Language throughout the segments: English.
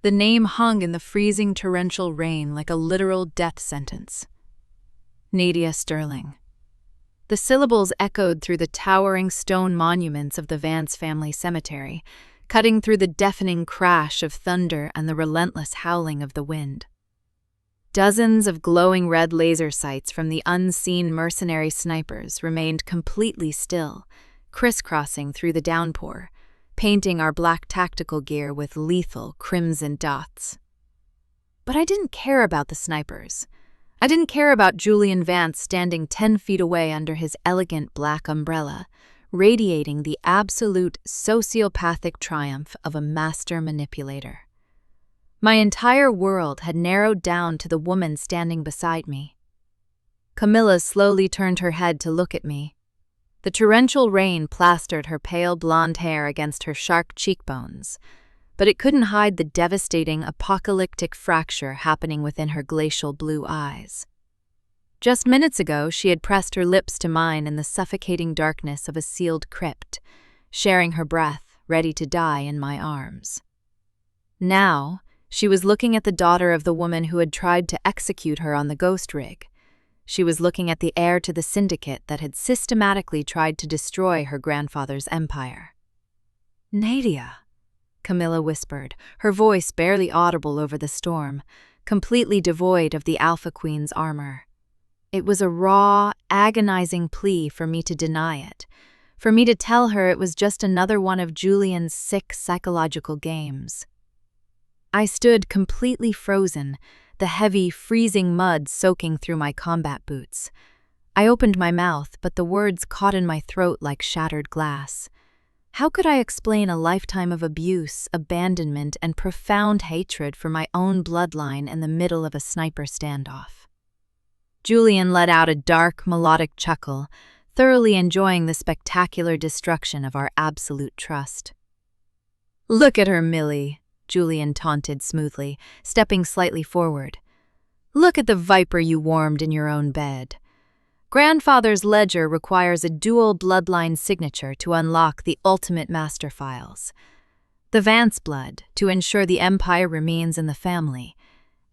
The name hung in the freezing torrential rain like a literal death sentence. Nadia Sterling. The syllables echoed through the towering stone monuments of the Vance family cemetery, cutting through the deafening crash of thunder and the relentless howling of the wind. Dozens of glowing red laser sights from the unseen mercenary snipers remained completely still, crisscrossing through the downpour, painting our black tactical gear with lethal crimson dots. But I didn't care about the snipers. I didn't care about Julian Vance standing 10 feet away under his elegant black umbrella, radiating the absolute sociopathic triumph of a master manipulator. My entire world had narrowed down to the woman standing beside me. Camilla slowly turned her head to look at me. The torrential rain plastered her pale blonde hair against her sharp cheekbones, but it couldn't hide the devastating apocalyptic fracture happening within her glacial blue eyes. Just minutes ago, she had pressed her lips to mine in the suffocating darkness of a sealed crypt, sharing her breath, ready to die in my arms. Now, she was looking at the daughter of the woman who had tried to execute her on the ghost rig. She was looking at the heir to the syndicate that had systematically tried to destroy her grandfather's empire. "Nadia," Camilla whispered, her voice barely audible over the storm, completely devoid of the Alpha Queen's armor. It was a raw, agonizing plea for me to deny it, for me to tell her it was just another one of Julian's sick psychological games. I stood completely frozen, the heavy, freezing mud soaking through my combat boots. I opened my mouth, but the words caught in my throat like shattered glass. How could I explain a lifetime of abuse, abandonment, and profound hatred for my own bloodline in the middle of a sniper standoff? Julian let out a dark, melodic chuckle, thoroughly enjoying the spectacular destruction of our absolute trust. "Look at her, Millie," Julian taunted smoothly, stepping slightly forward. "Look at the viper you warmed in your own bed. Grandfather's ledger requires a dual bloodline signature to unlock the ultimate master files. The Vance blood, to ensure the empire remains in the family,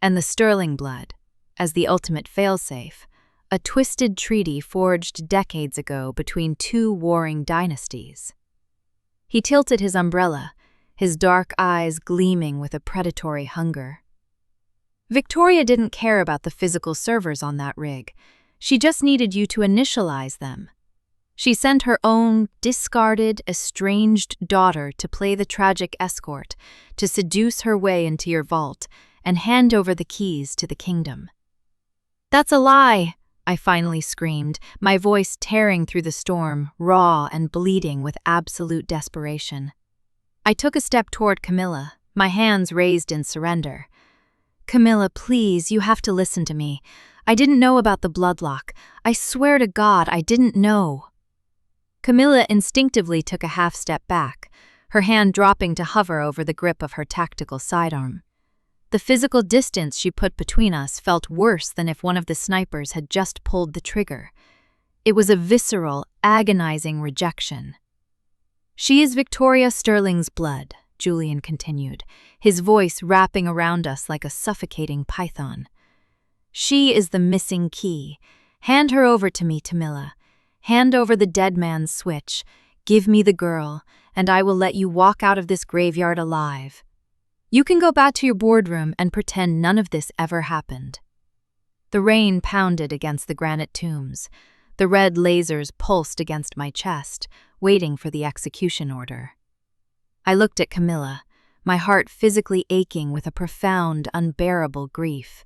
and the Sterling blood, as the ultimate failsafe, a twisted treaty forged decades ago between two warring dynasties." He tilted his umbrella, his dark eyes gleaming with a predatory hunger. "Victoria didn't care about the physical servers on that rig. She just needed you to initialize them. She sent her own discarded, estranged daughter to play the tragic escort, to seduce her way into your vault and hand over the keys to the kingdom." "That's a lie!" I finally screamed, my voice tearing through the storm, raw and bleeding with absolute desperation. I took a step toward Camilla, my hands raised in surrender. "Camilla, please, you have to listen to me. I didn't know about the bloodlock. I swear to God, I didn't know." Camilla instinctively took a half step back, her hand dropping to hover over the grip of her tactical sidearm. The physical distance she put between us felt worse than if one of the snipers had just pulled the trigger. It was a visceral, agonizing rejection. "She is Victoria Sterling's blood," Julian continued, his voice wrapping around us like a suffocating python. "She is the missing key. Hand her over to me, Camilla. Hand over the dead man's switch. Give me the girl, and I will let you walk out of this graveyard alive. You can go back to your boardroom and pretend none of this ever happened." The rain pounded against the granite tombs. The red lasers pulsed against my chest, waiting for the execution order. I looked at Camilla, my heart physically aching with a profound, unbearable grief.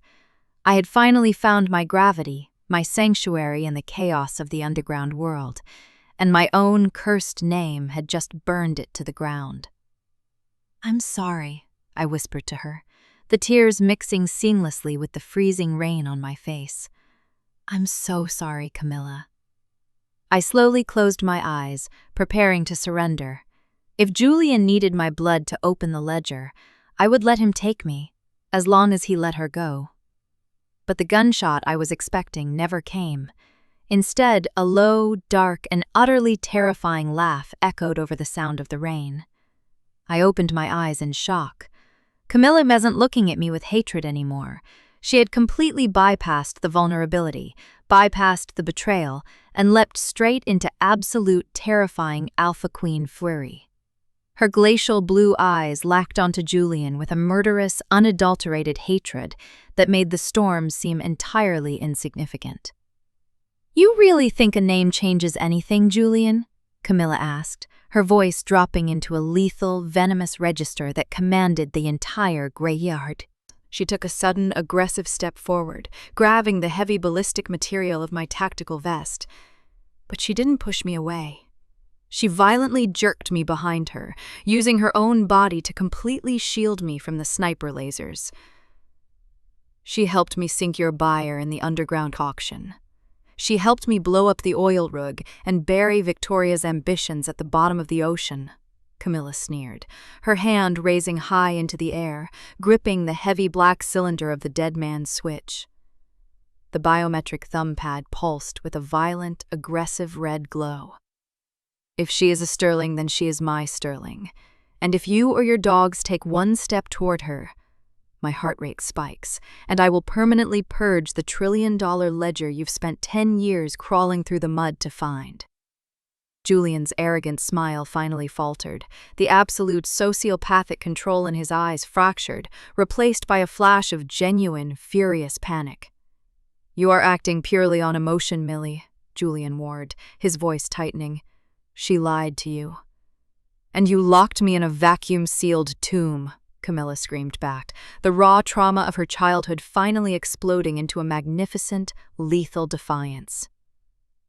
I had finally found my gravity, my sanctuary in the chaos of the underground world, and my own cursed name had just burned it to the ground. "I'm sorry," I whispered to her, the tears mixing seamlessly with the freezing rain on my face. "I'm so sorry, Camilla." I slowly closed my eyes, preparing to surrender. If Julian needed my blood to open the ledger, I would let him take me, as long as he let her go. But the gunshot I was expecting never came. Instead, a low, dark, and utterly terrifying laugh echoed over the sound of the rain. I opened my eyes in shock. Camilla wasn't looking at me with hatred anymore. She had completely bypassed the vulnerability, bypassed the betrayal, and leapt straight into absolute terrifying alpha queen fury. Her glacial blue eyes lacked onto Julian with a murderous, unadulterated hatred that made the storm seem entirely insignificant. "You really think a name changes anything, Julian?" Camilla asked, her voice dropping into a lethal, venomous register that commanded the entire graveyard. She took a sudden, aggressive step forward, grabbing the heavy ballistic material of my tactical vest. But she didn't push me away. She violently jerked me behind her, using her own body to completely shield me from the sniper lasers. "She helped me sink your buyer in the underground auction. She helped me blow up the oil rig and bury Victoria's ambitions at the bottom of the ocean," Camilla sneered, her hand raising high into the air, gripping the heavy black cylinder of the dead man's switch. The biometric thumb pad pulsed with a violent, aggressive red glow. "If she is a Sterling, then she is my Sterling. And if you or your dogs take one step toward her," my heart rate spikes, "and I will permanently purge the $1 trillion ledger you've spent 10 years crawling through the mud to find." Julian's arrogant smile finally faltered, the absolute sociopathic control in his eyes fractured, replaced by a flash of genuine, furious panic. "You are acting purely on emotion, Millie," Julian warned, his voice tightening. "She lied to you." "And you locked me in a vacuum-sealed tomb," Camilla screamed back, the raw trauma of her childhood finally exploding into a magnificent, lethal defiance.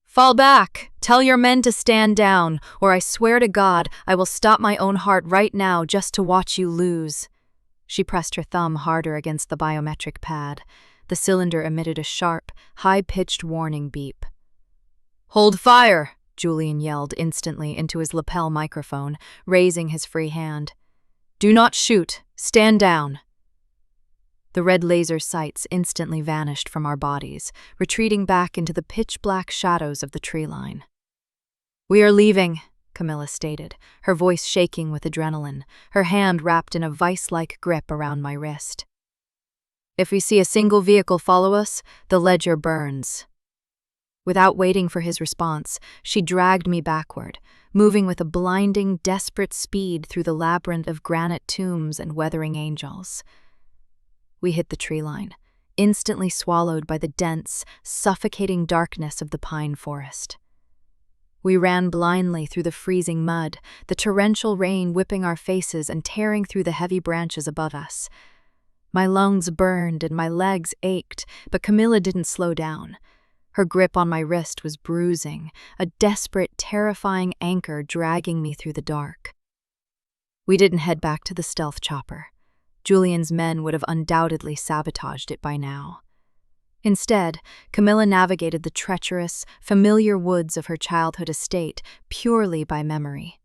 "Fall back! Tell your men to stand down, or I swear to God I will stop my own heart right now just to watch you lose." She pressed her thumb harder against the biometric pad. The cylinder emitted a sharp, high-pitched warning beep. "Hold fire!" Julian yelled instantly into his lapel microphone, raising his free hand. "Do not shoot! Stand down!" The red laser sights instantly vanished from our bodies, retreating back into the pitch-black shadows of the tree line. "We are leaving," Camilla stated, her voice shaking with adrenaline, her hand wrapped in a vice-like grip around my wrist. "If we see a single vehicle follow us, the ledger burns." Without waiting for his response, she dragged me backward, moving with a blinding, desperate speed through the labyrinth of granite tombs and weathering angels. We hit the tree line, instantly swallowed by the dense, suffocating darkness of the pine forest. We ran blindly through the freezing mud, the torrential rain whipping our faces and tearing through the heavy branches above us. My lungs burned and my legs ached, but Camilla didn't slow down. Her grip on my wrist was bruising, a desperate, terrifying anchor dragging me through the dark. We didn't head back to the stealth chopper. Julian's men would have undoubtedly sabotaged it by now. Instead, Camilla navigated the treacherous, familiar woods of her childhood estate purely by memory.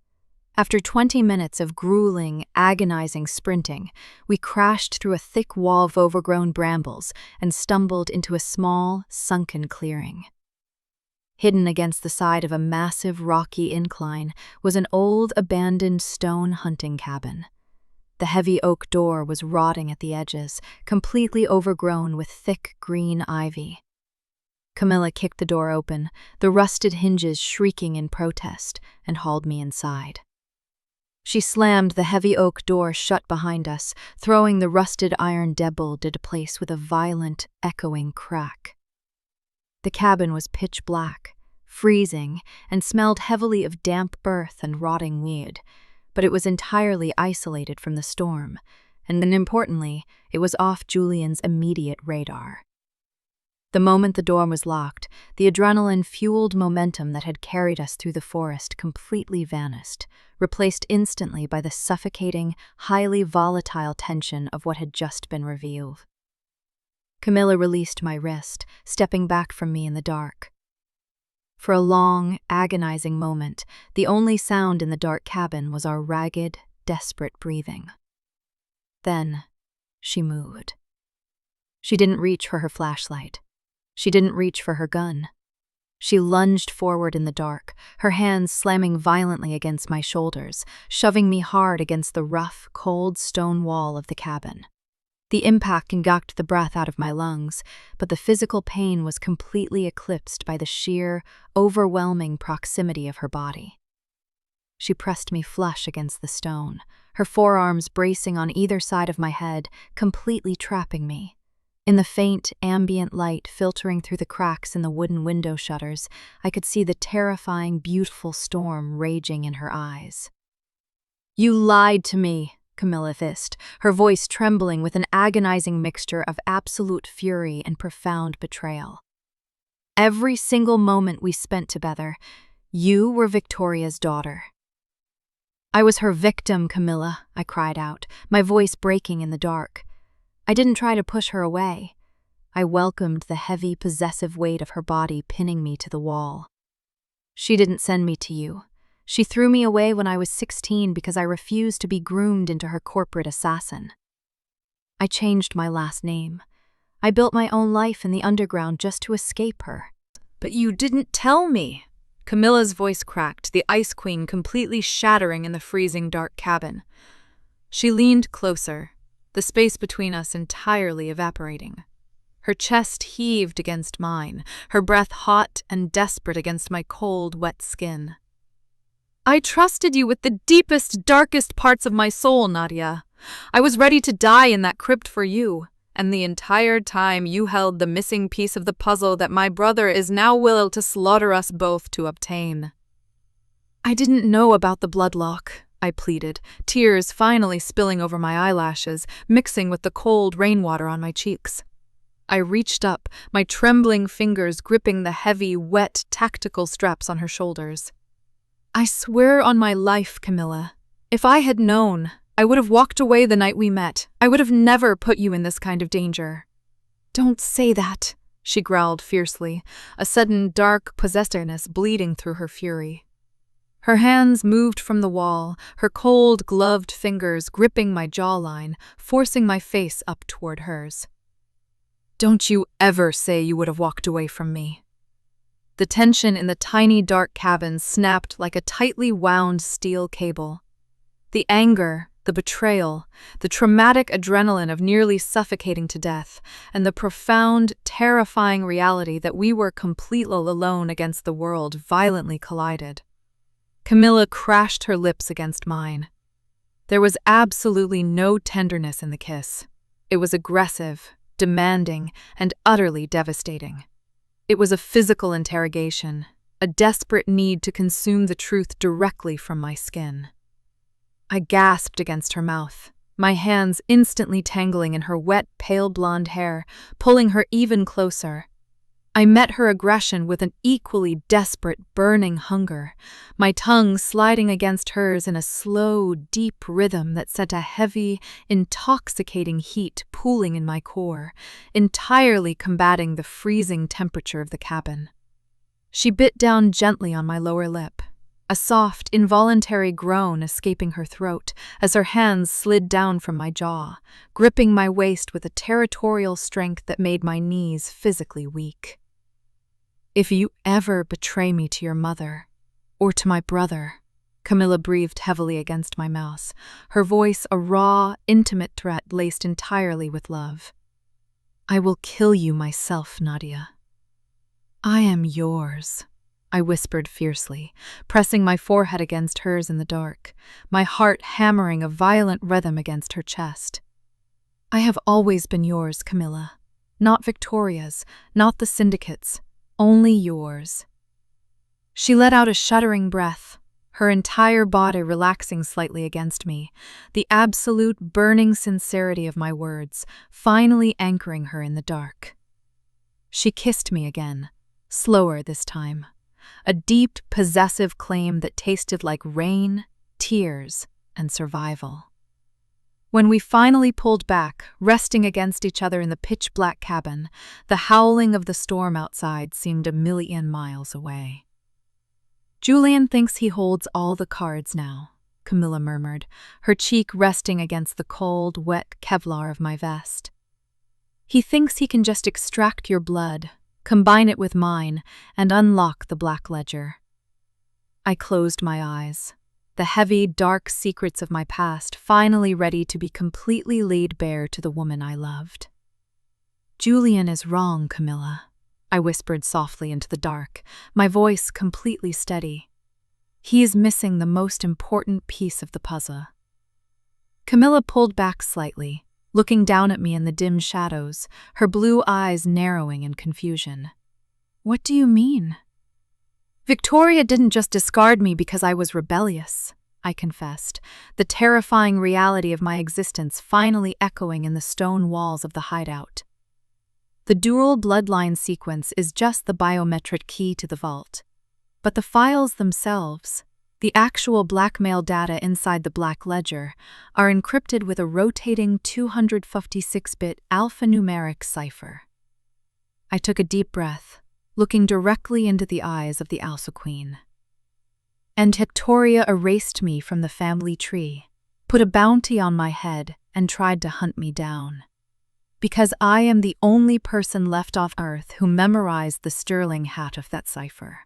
After 20 minutes of grueling, agonizing sprinting, we crashed through a thick wall of overgrown brambles and stumbled into a small, sunken clearing. Hidden against the side of a massive, rocky incline was an old, abandoned stone hunting cabin. The heavy oak door was rotting at the edges, completely overgrown with thick green ivy. Camilla kicked the door open, the rusted hinges shrieking in protest, and hauled me inside. She slammed the heavy oak door shut behind us, throwing the rusted iron deadbolt into place with a violent, echoing crack. The cabin was pitch black, freezing, and smelled heavily of damp earth and rotting wood, but it was entirely isolated from the storm, and then importantly, it was off Julian's immediate radar. The moment the door was locked, the adrenaline-fueled momentum that had carried us through the forest completely vanished, replaced instantly by the suffocating, highly volatile tension of what had just been revealed. Camilla released my wrist, stepping back from me in the dark. For a long, agonizing moment, the only sound in the dark cabin was our ragged, desperate breathing. Then, she moved. She didn't reach for her flashlight. She didn't reach for her gun. She lunged forward in the dark, her hands slamming violently against my shoulders, shoving me hard against the rough, cold stone wall of the cabin. The impact knocked the breath out of my lungs, but the physical pain was completely eclipsed by the sheer, overwhelming proximity of her body. She pressed me flush against the stone, her forearms bracing on either side of my head, completely trapping me. In the faint, ambient light filtering through the cracks in the wooden window shutters, I could see the terrifying, beautiful storm raging in her eyes. "You lied to me," Camilla hissed, her voice trembling with an agonizing mixture of absolute fury and profound betrayal. "Every single moment we spent together, you were Victoria's daughter." "I was her victim, Camilla," I cried out, my voice breaking in the dark. I didn't try to push her away. I welcomed the heavy, possessive weight of her body pinning me to the wall. "She didn't send me to you. She threw me away when I was 16 because I refused to be groomed into her corporate assassin. I changed my last name. I built my own life in the underground just to escape her." "But you didn't tell me!" Camilla's voice cracked, the Ice Queen completely shattering in the freezing dark cabin. She leaned closer, the space between us entirely evaporating. Her chest heaved against mine, her breath hot and desperate against my cold, wet skin. "I trusted you with the deepest, darkest parts of my soul, Nadia. I was ready to die in that crypt for you, and the entire time you held the missing piece of the puzzle that my brother is now willing to slaughter us both to obtain." "I didn't know about the bloodlock," I pleaded, tears finally spilling over my eyelashes, mixing with the cold rainwater on my cheeks. I reached up, my trembling fingers gripping the heavy, wet, tactical straps on her shoulders. "I swear on my life, Camilla, if I had known, I would have walked away the night we met. I would have never put you in this kind of danger." "Don't say that," she growled fiercely, a sudden dark possessiveness bleeding through her fury. Her hands moved from the wall, her cold, gloved fingers gripping my jawline, forcing my face up toward hers. "Don't you ever say you would have walked away from me." The tension in the tiny dark cabin snapped like a tightly wound steel cable. The anger, the betrayal, the traumatic adrenaline of nearly suffocating to death, and the profound, terrifying reality that we were completely alone against the world violently collided. Camilla crashed her lips against mine. There was absolutely no tenderness in the kiss. It was aggressive, demanding, and utterly devastating. It was a physical interrogation, a desperate need to consume the truth directly from my skin. I gasped against her mouth, my hands instantly tangling in her wet, pale blonde hair, pulling her even closer. I met her aggression with an equally desperate, burning hunger, my tongue sliding against hers in a slow, deep rhythm that sent a heavy, intoxicating heat pooling in my core, entirely combating the freezing temperature of the cabin. She bit down gently on my lower lip, a soft, involuntary groan escaping her throat as her hands slid down from my jaw, gripping my waist with a territorial strength that made my knees physically weak. "If you ever betray me to your mother, or to my brother," Camilla breathed heavily against my mouth, her voice a raw, intimate threat laced entirely with love. "I will kill you myself, Nadia." "I am yours," I whispered fiercely, pressing my forehead against hers in the dark, my heart hammering a violent rhythm against her chest. "I have always been yours, Camilla. Not Victoria's, not the syndicate's. Only yours." She let out a shuddering breath, her entire body relaxing slightly against me, the absolute burning sincerity of my words finally anchoring her in the dark. She kissed me again, slower this time, a deep, possessive claim that tasted like rain, tears, and survival. When we finally pulled back, resting against each other in the pitch-black cabin, the howling of the storm outside seemed a million miles away. "Julian thinks he holds all the cards now," Camilla murmured, her cheek resting against the cold, wet Kevlar of my vest. "He thinks he can just extract your blood, combine it with mine, and unlock the black ledger. I closed my eyes, the heavy, dark secrets of my past finally ready to be completely laid bare to the woman I loved. "Julian is wrong, Camilla," I whispered softly into the dark, my voice completely steady. "He is missing the most important piece of the puzzle." Camilla pulled back slightly, looking down at me in the dim shadows, her blue eyes narrowing in confusion. "What do you mean?" "Victoria didn't just discard me because I was rebellious," I confessed, the terrifying reality of my existence finally echoing in the stone walls of the hideout. The dual bloodline sequence is just the biometric key to the vault. But the files themselves, the actual blackmail data inside the black ledger, are encrypted with a rotating 256-bit alphanumeric cipher. I took a deep breath, looking directly into the eyes of the Alpha Queen. "And Victoria erased me from the family tree, put a bounty on my head, and tried to hunt me down. Because I am the only person left on Earth who memorized the sterling hat of that cipher."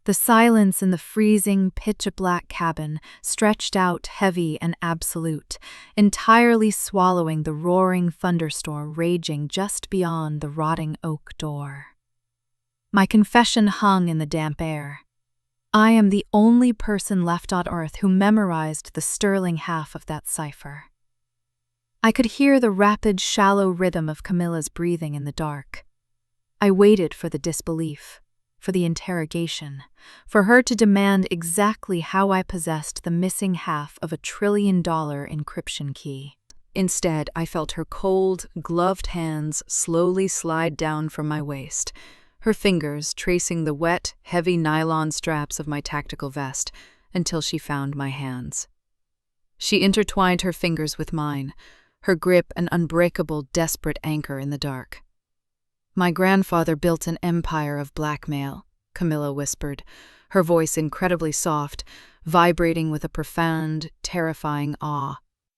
The silence in the freezing, pitch-black cabin stretched out heavy and absolute, entirely swallowing the roaring thunderstorm raging just beyond the rotting oak door. My confession hung in the damp air. I am the only person left on Earth who memorized the sterling half of that cipher. I could hear the rapid, shallow rhythm of Camilla's breathing in the dark. I waited for the disbelief, for the interrogation, for her to demand exactly how I possessed the missing half of $1 trillion encryption key. Instead, I felt her cold, gloved hands slowly slide down from my waist, her fingers tracing the wet, heavy nylon straps of my tactical vest until she found my hands. She intertwined her fingers with mine, her grip an unbreakable, desperate anchor in the dark. "My grandfather built an empire of blackmail," Camilla whispered, her voice incredibly soft, vibrating with a profound, terrifying awe.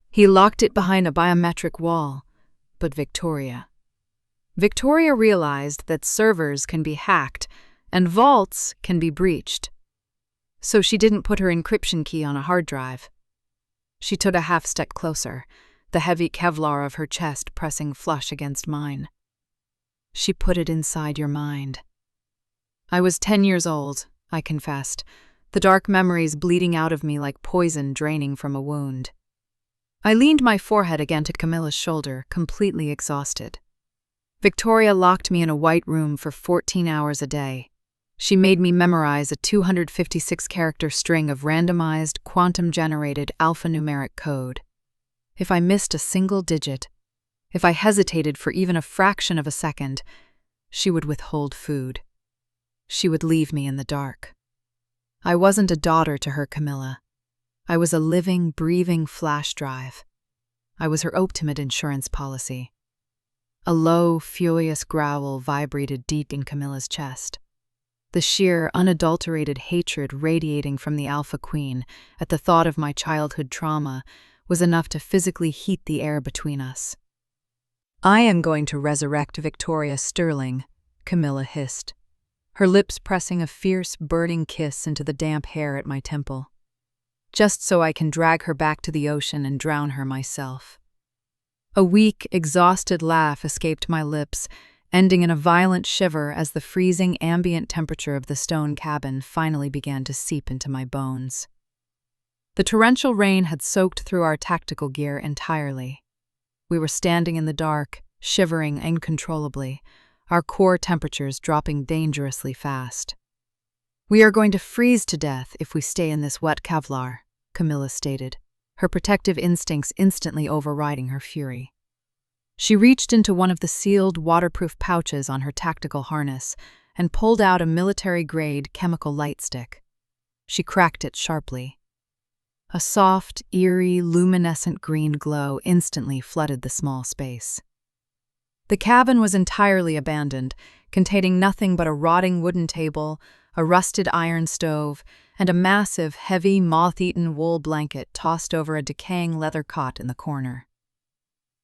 "He locked it behind a biometric wall. But Victoria realized that servers can be hacked and vaults can be breached. So she didn't put her encryption key on a hard drive. She took a half step closer, the heavy Kevlar of her chest pressing flush against mine. She put it inside your mind." I was 10 years old, I confessed, the dark memories bleeding out of me like poison draining from a wound. I leaned my forehead against Camilla's shoulder, completely exhausted. "Victoria locked me in a white room for 14 hours a day. She made me memorize a 256-character string of randomized, quantum-generated alphanumeric code. If I missed a single digit, if I hesitated for even a fraction of a second, she would withhold food. She would leave me in the dark. I wasn't a daughter to her, Camilla. I was a living, breathing flash drive. I was her ultimate insurance policy." A low, furious growl vibrated deep in Camilla's chest. The sheer, unadulterated hatred radiating from the Alpha Queen at the thought of my childhood trauma was enough to physically heat the air between us. "I am going to resurrect Victoria Sterling," Camilla hissed, her lips pressing a fierce, burning kiss into the damp hair at my temple. "Just so I can drag her back to the ocean and drown her myself." A weak, exhausted laugh escaped my lips, ending in a violent shiver as the freezing ambient temperature of the stone cabin finally began to seep into my bones. The torrential rain had soaked through our tactical gear entirely. We were standing in the dark, shivering uncontrollably, our core temperatures dropping dangerously fast. "We are going to freeze to death if we stay in this wet Kevlar," Camilla stated, her protective instincts instantly overriding her fury. She reached into one of the sealed, waterproof pouches on her tactical harness and pulled out a military-grade chemical light stick. She cracked it sharply. A soft, eerie, luminescent green glow instantly flooded the small space. The cabin was entirely abandoned, containing nothing but a rotting wooden table, a rusted iron stove, and a massive, heavy, moth-eaten wool blanket tossed over a decaying leather cot in the corner.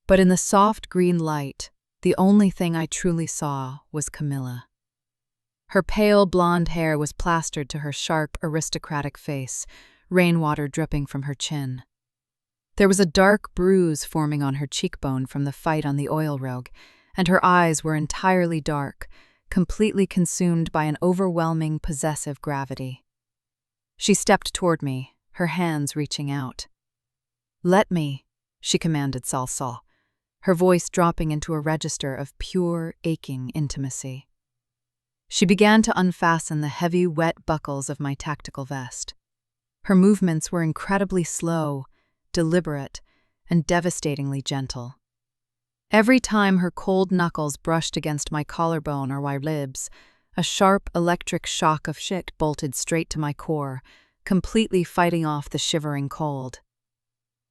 But in the soft green light, The only thing I truly saw was Camilla. Her pale blonde hair was plastered to her sharp, aristocratic face, rainwater dripping from her chin. There was a dark bruise forming on her cheekbone from the fight on the oil rig, and her eyes were entirely dark, completely consumed by an overwhelming, possessive gravity. She stepped toward me, her hands reaching out. "Let me," she commanded Salsal, her voice dropping into a register of pure, aching intimacy. She began to unfasten the heavy, wet buckles of my tactical vest. Her movements were incredibly slow, deliberate, and devastatingly gentle. Every time her cold knuckles brushed against my collarbone or my ribs, a sharp electric shock of shit bolted straight to my core, completely fighting off the shivering cold.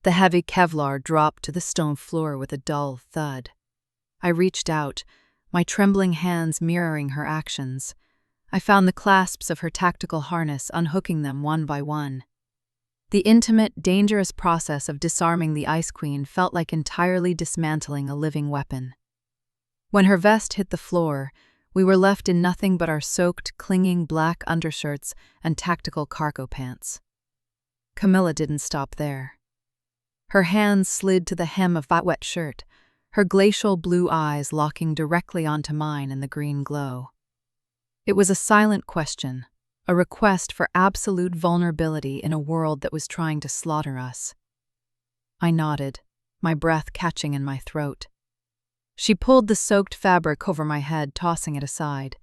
The heavy Kevlar dropped to the stone floor with a dull thud. I reached out, my trembling hands mirroring her actions. I found the clasps of her tactical harness, unhooking them one by one. The intimate, dangerous process of disarming the Ice Queen felt like entirely dismantling a living weapon. When her vest hit the floor, we were left in nothing but our soaked, clinging black undershirts and tactical cargo pants. Camilla didn't stop there. Her hands slid to the hem of that wet shirt, her glacial blue eyes locking directly onto mine in the green glow. It was a silent question, a request for absolute vulnerability in a world that was trying to slaughter us. I nodded, my breath catching in my throat. She pulled the soaked fabric over my head, tossing it aside.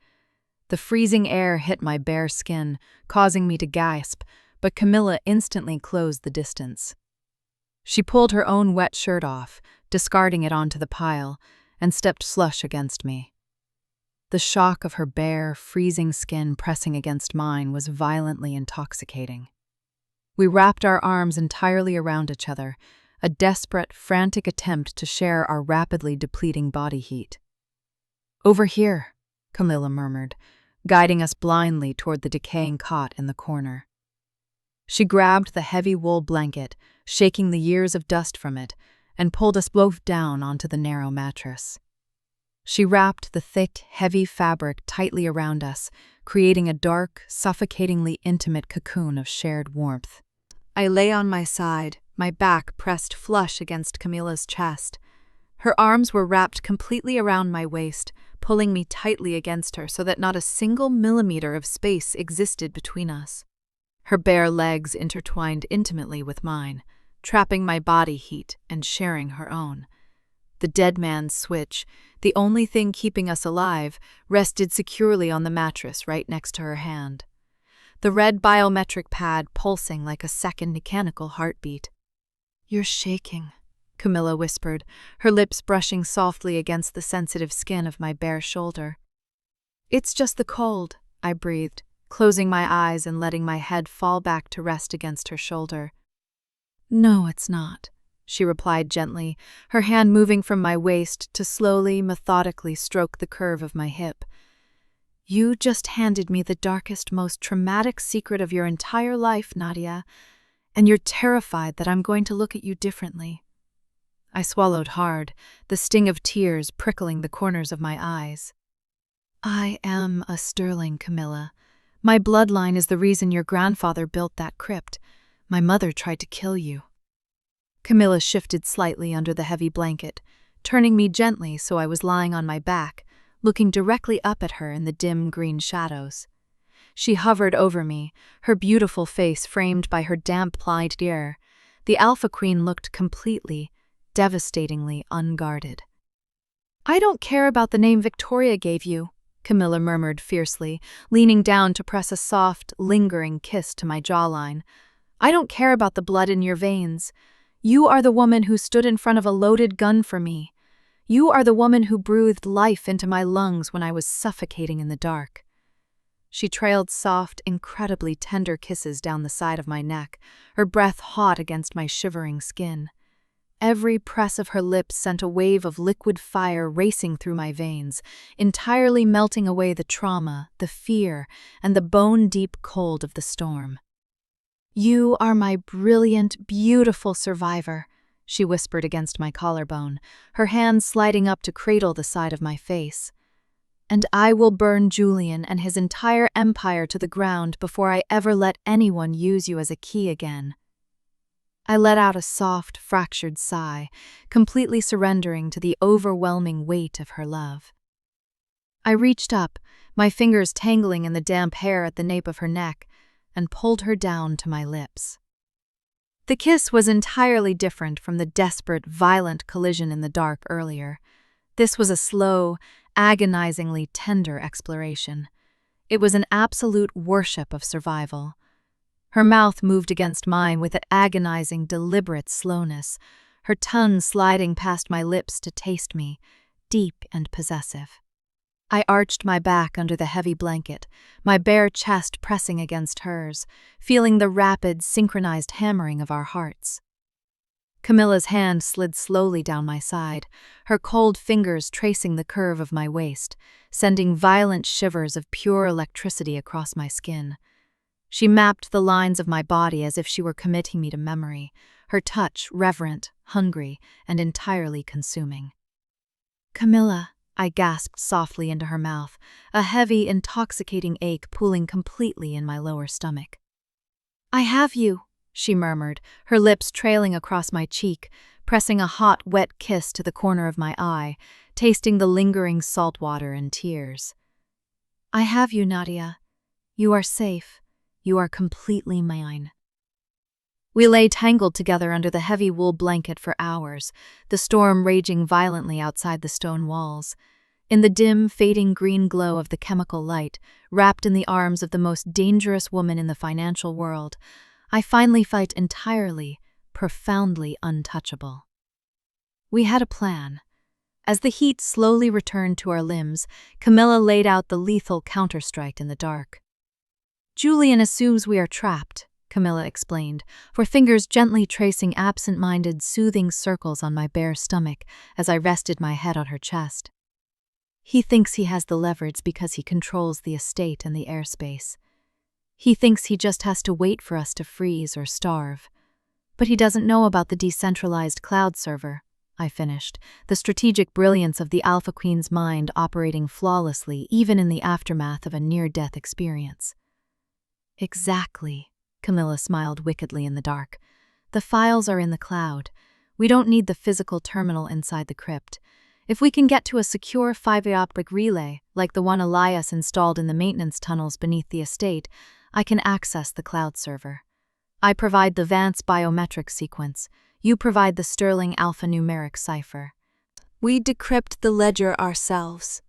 The freezing air hit my bare skin, causing me to gasp, but Camilla instantly closed the distance. She pulled her own wet shirt off, discarding it onto the pile, and stepped flush against me. The shock of her bare, freezing skin pressing against mine was violently intoxicating. We wrapped our arms entirely around each other, a desperate, frantic attempt to share our rapidly depleting body heat. "Over here," Camilla murmured, guiding us blindly toward the decaying cot in the corner. She grabbed the heavy wool blanket, shaking the years of dust from it, and pulled us both down onto the narrow mattress. She wrapped the thick, heavy fabric tightly around us, creating a dark, suffocatingly intimate cocoon of shared warmth. I lay on my side, my back pressed flush against Camilla's chest. Her arms were wrapped completely around my waist, pulling me tightly against her so that not a single millimeter of space existed between us. Her bare legs intertwined intimately with mine, trapping my body heat and sharing her own. The dead man's switch, the only thing keeping us alive, rested securely on the mattress right next to her hand. The red biometric pad pulsing like a second mechanical heartbeat. "You're shaking," Camilla whispered, her lips brushing softly against the sensitive skin of my bare shoulder. "It's just the cold," I breathed, closing my eyes and letting my head fall back to rest against her shoulder. "No, it's not," she replied gently, her hand moving from my waist to slowly, methodically stroke the curve of my hip. "You just handed me the darkest, most traumatic secret of your entire life, Nadia, and you're terrified that I'm going to look at you differently." I swallowed hard, the sting of tears prickling the corners of my eyes. "I am a Sterling, Camilla. My bloodline is the reason your grandfather built that crypt. My mother tried to kill you." Camilla shifted slightly under the heavy blanket, turning me gently so I was lying on my back, looking directly up at her in the dim green shadows. She hovered over me, her beautiful face framed by her damp plied hair. The Alpha Queen looked completely, devastatingly unguarded. "I don't care about the name Victoria gave you," Camilla murmured fiercely, leaning down to press a soft, lingering kiss to my jawline. "I don't care about the blood in your veins. You are the woman who stood in front of a loaded gun for me. You are the woman who breathed life into my lungs when I was suffocating in the dark." She trailed soft, incredibly tender kisses down the side of my neck, her breath hot against my shivering skin. Every press of her lips sent a wave of liquid fire racing through my veins, entirely melting away the trauma, the fear, and the bone-deep cold of the storm. "You are my brilliant, beautiful survivor," she whispered against my collarbone, her hands sliding up to cradle the side of my face. "And I will burn Julian and his entire empire to the ground before I ever let anyone use you as a key again." I let out a soft, fractured sigh, completely surrendering to the overwhelming weight of her love. I reached up, my fingers tangling in the damp hair at the nape of her neck, and pulled her down to my lips. The kiss was entirely different from the desperate, violent collision in the dark earlier. This was a slow, agonizingly tender exploration. It was an absolute worship of survival. Her mouth moved against mine with an agonizing, deliberate slowness, her tongue sliding past my lips to taste me, deep and possessive. I arched my back under the heavy blanket, my bare chest pressing against hers, feeling the rapid, synchronized hammering of our hearts. Camilla's hand slid slowly down my side, her cold fingers tracing the curve of my waist, sending violent shivers of pure electricity across my skin. She mapped the lines of my body as if she were committing me to memory, her touch reverent, hungry, and entirely consuming. "Camilla," I gasped softly into her mouth, a heavy, intoxicating ache pooling completely in my lower stomach. "I have you," she murmured, her lips trailing across my cheek, pressing a hot, wet kiss to the corner of my eye, tasting the lingering salt water and tears. "I have you, Nadia. You are safe. You are completely mine." We lay tangled together under the heavy wool blanket for hours, the storm raging violently outside the stone walls. In the dim, fading green glow of the chemical light, wrapped in the arms of the most dangerous woman in the financial world, I finally felt entirely, profoundly untouchable. We had a plan. As the heat slowly returned to our limbs, Camilla laid out the lethal counterstrike in the dark. "Julian assumes we are trapped," Camilla explained, her fingers gently tracing absent-minded, soothing circles on my bare stomach as I rested my head on her chest. "He thinks he has the leverage because he controls the estate and the airspace. He thinks he just has to wait for us to freeze or starve. But he doesn't know about the decentralized cloud server," I finished, the strategic brilliance of the Alpha Queen's mind operating flawlessly even in the aftermath of a near-death experience. "Exactly," Camilla smiled wickedly in the dark. "The files are in the cloud. We don't need the physical terminal inside the crypt. If we can get to a secure fiber-optic relay, like the one Elias installed in the maintenance tunnels beneath the estate, I can access the cloud server. I provide the Vance biometric sequence. You provide the Sterling alphanumeric cipher. We decrypt the ledger ourselves,"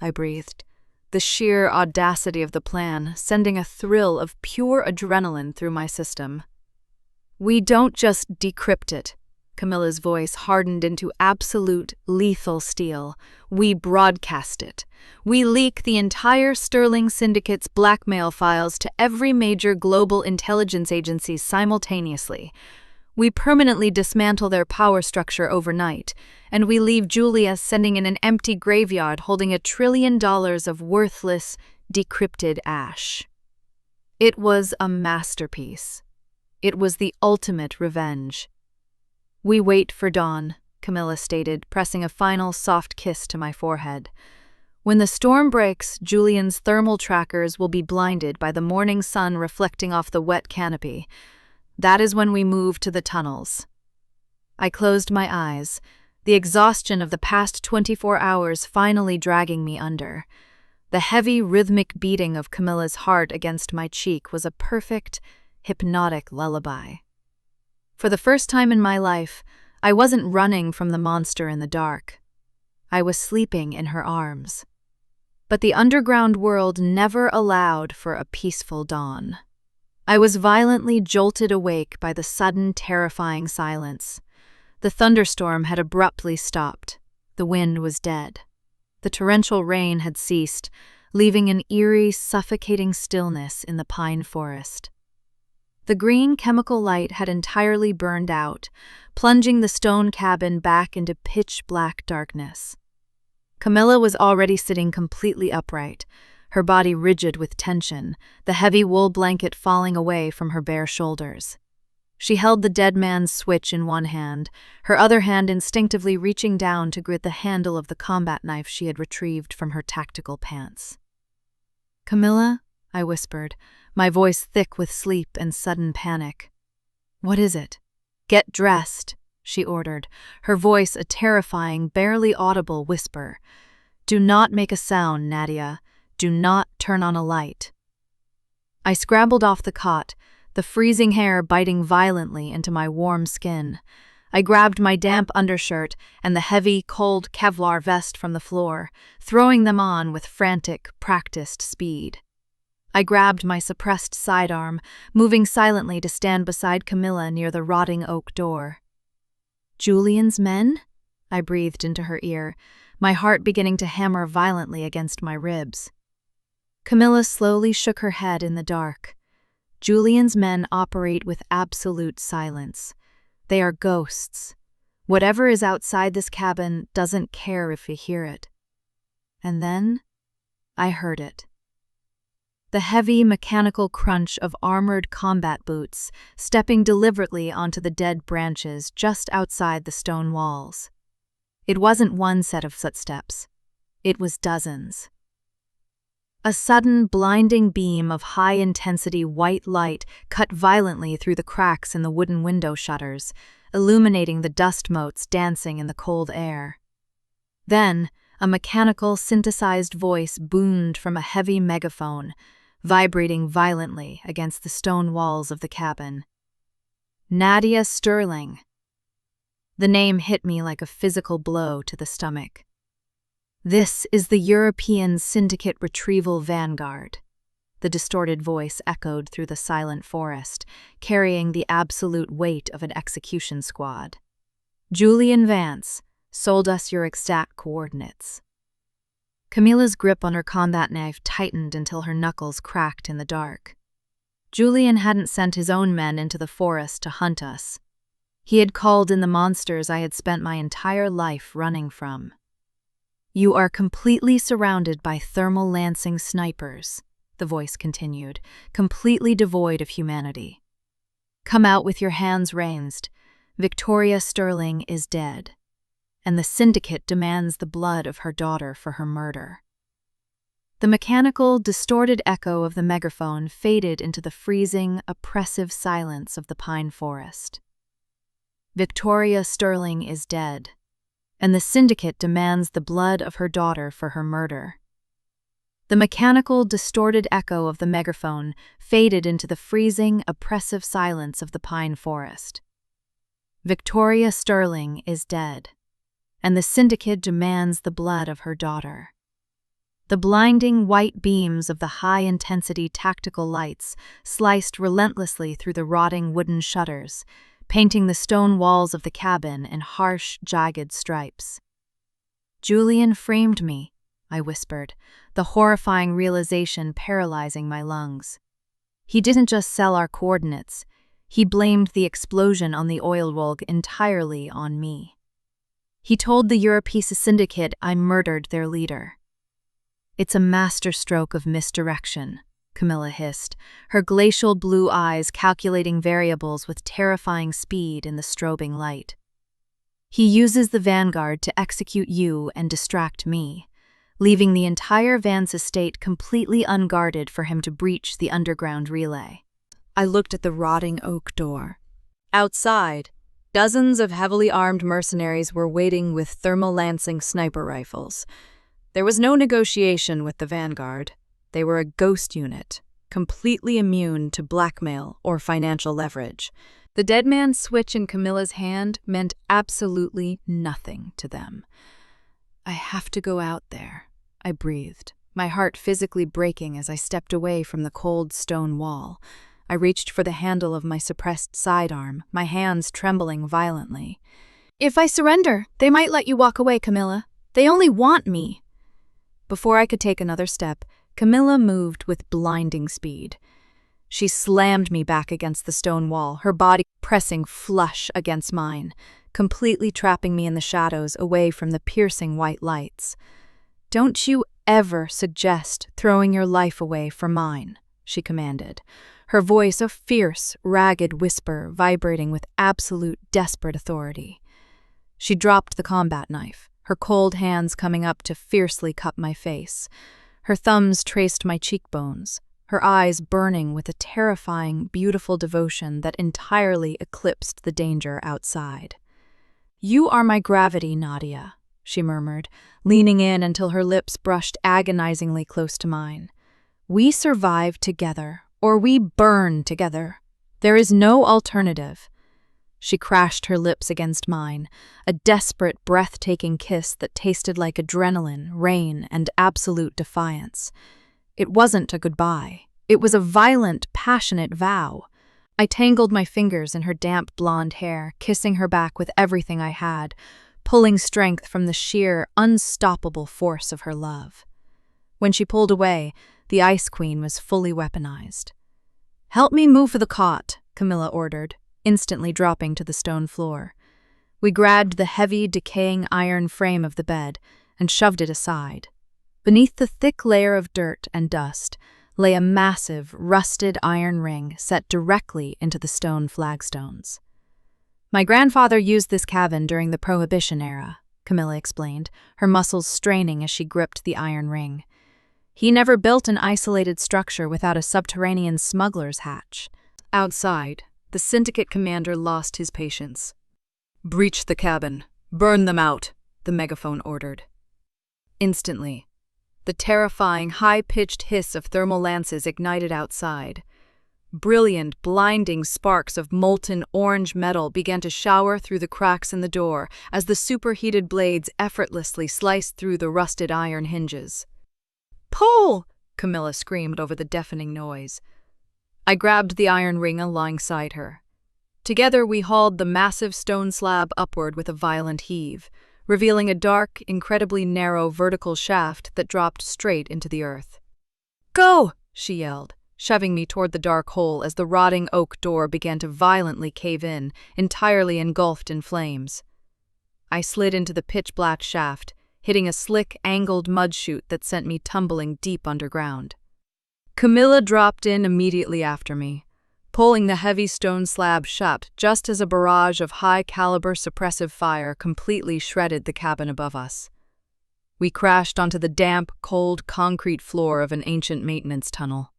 I breathed, the sheer audacity of the plan sending a thrill of pure adrenaline through my system. "We don't just decrypt it," Camilla's voice hardened into absolute, lethal steel. "We broadcast it. We leak the entire Sterling Syndicate's blackmail files to every major global intelligence agency simultaneously. We permanently dismantle their power structure overnight, and we leave Julia sitting in an empty graveyard holding $1 trillion of worthless, decrypted ash." It was a masterpiece. It was the ultimate revenge. "We wait for dawn," Camilla stated, pressing a final soft kiss to my forehead. "When the storm breaks, Julian's thermal trackers will be blinded by the morning sun reflecting off the wet canopy. That is when we move to the tunnels." I closed my eyes, the exhaustion of the past 24 hours finally dragging me under. The heavy, rhythmic beating of Camilla's heart against my cheek was a perfect, hypnotic lullaby. For the first time in my life, I wasn't running from the monster in the dark. I was sleeping in her arms. But the underground world never allowed for a peaceful dawn. I was violently jolted awake by the sudden, terrifying silence. The thunderstorm had abruptly stopped. The wind was dead. The torrential rain had ceased, leaving an eerie, suffocating stillness in the pine forest. The green chemical light had entirely burned out, plunging the stone cabin back into pitch-black darkness. Camilla was already sitting completely upright, her body rigid with tension, the heavy wool blanket falling away from her bare shoulders. She held the dead man's switch in one hand, her other hand instinctively reaching down to grip the handle of the combat knife she had retrieved from her tactical pants. "Camilla?" I whispered, my voice thick with sleep and sudden panic. "What is it?" "Get dressed," she ordered, her voice a terrifying, barely audible whisper. "Do not make a sound, Nadia. Do not turn on a light." I scrambled off the cot, the freezing hair biting violently into my warm skin. I grabbed my damp undershirt and the heavy, cold Kevlar vest from the floor, throwing them on with frantic, practiced speed. I grabbed my suppressed sidearm, moving silently to stand beside Camilla near the rotting oak door. "Julian's men?" I breathed into her ear, my heart beginning to hammer violently against my ribs. Camilla slowly shook her head in the dark. "Julian's men operate with absolute silence. They are ghosts. Whatever is outside this cabin doesn't care if we hear it." And then I heard it. The heavy, mechanical crunch of armored combat boots stepping deliberately onto the dead branches just outside the stone walls. It wasn't one set of footsteps. It was dozens. A sudden, blinding beam of high-intensity white light cut violently through the cracks in the wooden window shutters, illuminating the dust motes dancing in the cold air. Then, a mechanical, synthesized voice boomed from a heavy megaphone, vibrating violently against the stone walls of the cabin. "Nadia Sterling." The name hit me like a physical blow to the stomach. "This is the European Syndicate Retrieval Vanguard," the distorted voice echoed through the silent forest, carrying the absolute weight of an execution squad. "Julian Vance sold us your exact coordinates." Camilla's grip on her combat knife tightened until her knuckles cracked in the dark. Julian hadn't sent his own men into the forest to hunt us. He had called in the monsters I had spent my entire life running from. "You are completely surrounded by thermal lancing snipers," the voice continued, completely devoid of humanity. "Come out with your hands raised. Victoria Sterling is dead, and the syndicate demands the blood of her daughter for her murder." The mechanical, distorted echo of the megaphone faded into the freezing, oppressive silence of the pine forest. "Victoria Sterling is dead, and the syndicate demands the blood of her daughter for her murder." The mechanical, distorted echo of the megaphone faded into the freezing, oppressive silence of the pine forest. "Victoria Sterling is dead, and the syndicate demands the blood of her daughter." The blinding white beams of the high-intensity tactical lights sliced relentlessly through the rotting wooden shutters, painting the stone walls of the cabin in harsh, jagged stripes. "Julian framed me," I whispered, the horrifying realization paralyzing my lungs. "He didn't just sell our coordinates. He blamed the explosion on the oil rig entirely on me. He told the European syndicate I murdered their leader." "It's a masterstroke of misdirection," Camilla hissed, her glacial blue eyes calculating variables with terrifying speed in the strobing light. "He uses the Vanguard to execute you and distract me, leaving the entire Vance estate completely unguarded for him to breach the underground relay." I looked at the rotting oak door. Outside, dozens of heavily armed mercenaries were waiting with thermal-lancing sniper rifles. There was no negotiation with the Vanguard. They were a ghost unit, completely immune to blackmail or financial leverage. The dead man's switch in Camilla's hand meant absolutely nothing to them. "I have to go out there," I breathed, my heart physically breaking as I stepped away from the cold stone wall. I reached for the handle of my suppressed sidearm, my hands trembling violently. "If I surrender, they might let you walk away, Camilla. They only want me." Before I could take another step, Camilla moved with blinding speed. She slammed me back against the stone wall, her body pressing flush against mine, completely trapping me in the shadows away from the piercing white lights. "Don't you ever suggest throwing your life away for mine," she commanded, her voice a fierce, ragged whisper vibrating with absolute desperate authority. She dropped the combat knife, her cold hands coming up to fiercely cut my face. Her thumbs traced my cheekbones, her eyes burning with a terrifying, beautiful devotion that entirely eclipsed the danger outside. "You are my gravity, Nadia," she murmured, leaning in until her lips brushed agonizingly close to mine. "We survive together, or we burn together. There is no alternative." She crashed her lips against mine, a desperate, breathtaking kiss that tasted like adrenaline, rain, and absolute defiance. It wasn't a goodbye. It was a violent, passionate vow. I tangled my fingers in her damp blonde hair, kissing her back with everything I had, pulling strength from the sheer, unstoppable force of her love. When she pulled away, the Ice Queen was fully weaponized. "Help me move for the cot," Camilla ordered, instantly dropping to the stone floor. We grabbed the heavy, decaying iron frame of the bed and shoved it aside. Beneath the thick layer of dirt and dust lay a massive, rusted iron ring set directly into the stone flagstones. "My grandfather used this cabin during the Prohibition era," Camilla explained, her muscles straining as she gripped the iron ring. "He never built an isolated structure without a subterranean smuggler's hatch." Outside, the syndicate commander lost his patience. "Breach the cabin. Burn them out," the megaphone ordered. Instantly, the terrifying, high-pitched hiss of thermal lances ignited outside. Brilliant, blinding sparks of molten orange metal began to shower through the cracks in the door as the superheated blades effortlessly sliced through the rusted iron hinges. "Pull!" Camilla screamed over the deafening noise. I grabbed the iron ring alongside her. Together we hauled the massive stone slab upward with a violent heave, revealing a dark, incredibly narrow vertical shaft that dropped straight into the earth. "Go!" she yelled, shoving me toward the dark hole as the rotting oak door began to violently cave in, entirely engulfed in flames. I slid into the pitch-black shaft, hitting a slick, angled mud chute that sent me tumbling deep underground. Camilla dropped in immediately after me, pulling the heavy stone slab shut just as a barrage of high-caliber suppressive fire completely shredded the cabin above us. We crashed onto the damp, cold concrete floor of an ancient maintenance tunnel.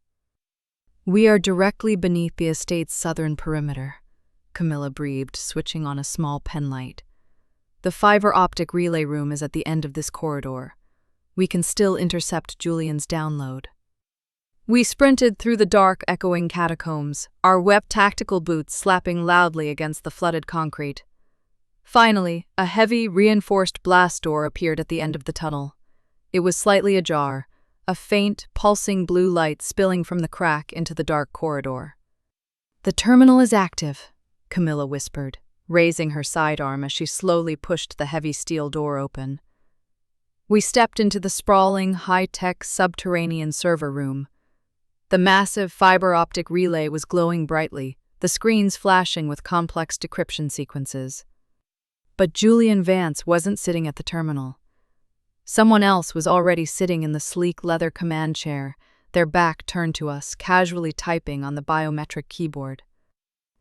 "We are directly beneath the estate's southern perimeter," Camilla breathed, switching on a small penlight. "The fiber optic relay room is at the end of this corridor. We can still intercept Julian's download." We sprinted through the dark, echoing catacombs, our wet tactical boots slapping loudly against the flooded concrete. Finally, a heavy, reinforced blast door appeared at the end of the tunnel. It was slightly ajar, a faint, pulsing blue light spilling from the crack into the dark corridor. "The terminal is active," Camilla whispered, raising her sidearm as she slowly pushed the heavy steel door open. We stepped into the sprawling, high-tech subterranean server room. The massive fiber-optic relay was glowing brightly, the screens flashing with complex decryption sequences. But Julian Vance wasn't sitting at the terminal. Someone else was already sitting in the sleek leather command chair, their back turned to us, casually typing on the biometric keyboard.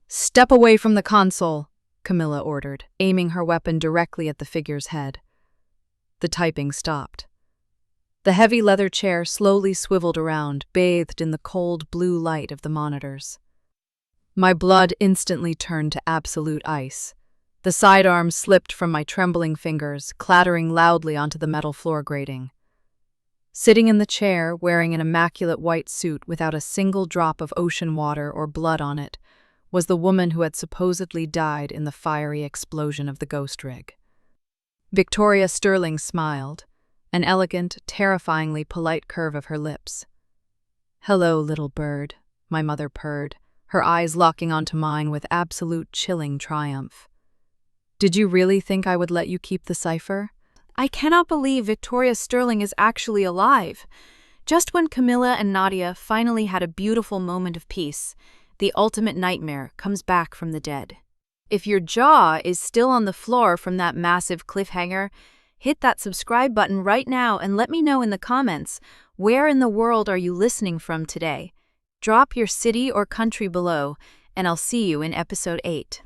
"Step away from the console," Camilla ordered, aiming her weapon directly at the figure's head. The typing stopped. The heavy leather chair slowly swiveled around, bathed in the cold blue light of the monitors. My blood instantly turned to absolute ice. The sidearm slipped from my trembling fingers, clattering loudly onto the metal floor grating. Sitting in the chair, wearing an immaculate white suit without a single drop of ocean water or blood on it, was the woman who had supposedly died in the fiery explosion of the ghost rig. Victoria Sterling smiled, an elegant, terrifyingly polite curve of her lips. "Hello, little bird," my mother purred, her eyes locking onto mine with absolute chilling triumph. "Did you really think I would let you keep the cipher?" I cannot believe Victoria Sterling is actually alive. Just when Camilla and Nadia finally had a beautiful moment of peace, the ultimate nightmare comes back from the dead. If your jaw is still on the floor from that massive cliffhanger, hit that subscribe button right now and let me know in the comments, where in the world are you listening from today? Drop your city or country below, and I'll see you in episode 8.